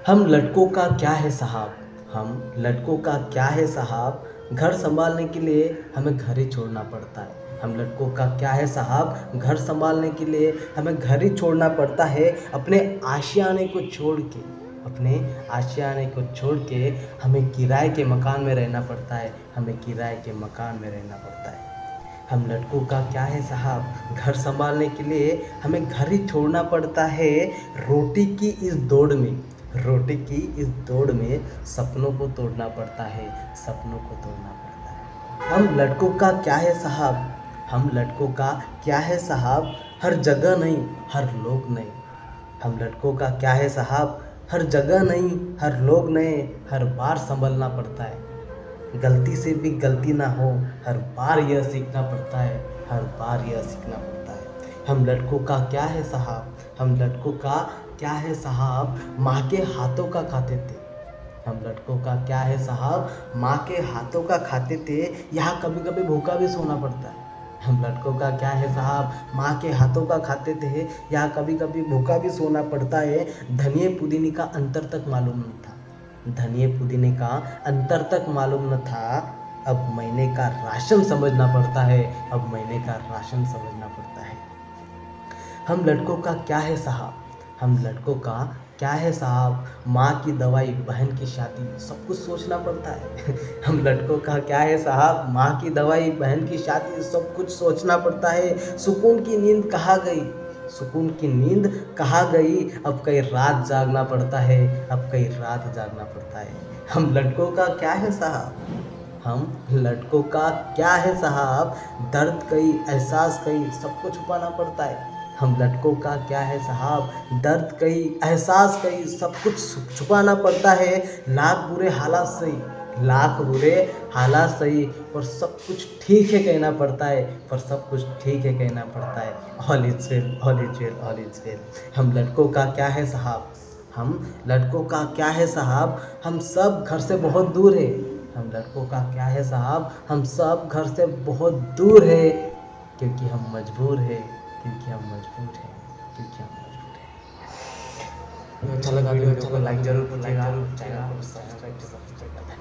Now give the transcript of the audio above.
हम लड़कों का क्या है साहब, हम लड़कों का क्या है साहब, घर संभालने के लिए हमें घर ही छोड़ना पड़ता है। हम लड़कों का क्या है साहब, घर संभालने के लिए हमें घर ही छोड़ना पड़ता है। अपने आशियाने को छोड़ के, अपने आशियाने को छोड़ के हमें किराए के मकान में रहना पड़ता है, हमें किराए के मकान में रहना पड़ता है। हम लड़कों का क्या है साहब, घर संभालने के लिए हमें घर ही छोड़ना पड़ता है। रोटी की इस दौड़ में, रोटी की इस दौड़ में सपनों को तोड़ना पड़ता है, सपनों को तोड़ना पड़ता है। हम लड़कों का क्या है साहब, हम लड़कों का क्या है साहब, हर जगह नहीं हर लोग नहीं। हम लड़कों का क्या है साहब, हर जगह नहीं हर लोग नहीं, हर बार संभलना पड़ता है। गलती से भी गलती ना हो, हर बार यह सीखना पड़ता है, हर बार यह सीखना पड़ता है। हम लड़कों का क्या है साहब, हम लड़कों का क्या है साहब, माँ के हाथों का खाते थे। हम लड़कों का क्या है साहब, माँ के हाथों का खाते थे, यहाँ कभी कभी भूखा भी सोना पड़ता है। हम लड़कों का क्या है साहब, माँ के हाथों का खाते थे, यहाँ कभी कभी भूखा भी सोना पड़ता है। धनिये पुदीने का अंतर तक मालूम नहीं था, धनिये पुदीने का अंतर तक मालूम न था। अब महीने का राशन समझना पड़ता है, अब महीने का राशन समझना पड़ता है। हम लड़कों का क्या है साहब, हम लड़कों का क्या है साहब, माँ की दवाई बहन की शादी सब कुछ सोचना पड़ता है। हम लड़कों का क्या है साहब, माँ की दवाई बहन की शादी सब कुछ सोचना पड़ता है। सुकून की नींद कहाँ गई, सुकून की नींद कहाँ गई, अब कई रात जागना पड़ता है, अब कई रात जागना पड़ता है। हम लड़कों का क्या है साहब, हम लड़कों का क्या है साहब, दर्द कई एहसास कई सबको छुपाना पड़ता है। हम लड़कों का क्या है साहब, दर्द कई एहसास कई सब कुछ छुपाना पड़ता है। लाख बुरे हालात सही, लाख बुरे हालात सही, पर सब कुछ ठीक है कहना पड़ता है, पर सब कुछ ठीक है कहना पड़ता है। All is well, all is well, all is well. हम लड़कों का क्या है साहब, हम लड़कों का क्या है साहब, हम सब घर से बहुत दूर है। हम लड़कों का क्या है साहब, हम सब घर से बहुत दूर है, क्योंकि हम मजबूर है, क्योंकि हम मजबूर है, क्योंकि हम मजबूर है। अच्छा लगा, वीडियो अच्छा लगा, लाइक जरूर कीजिएगा, चैनल को सब्सक्राइब करना।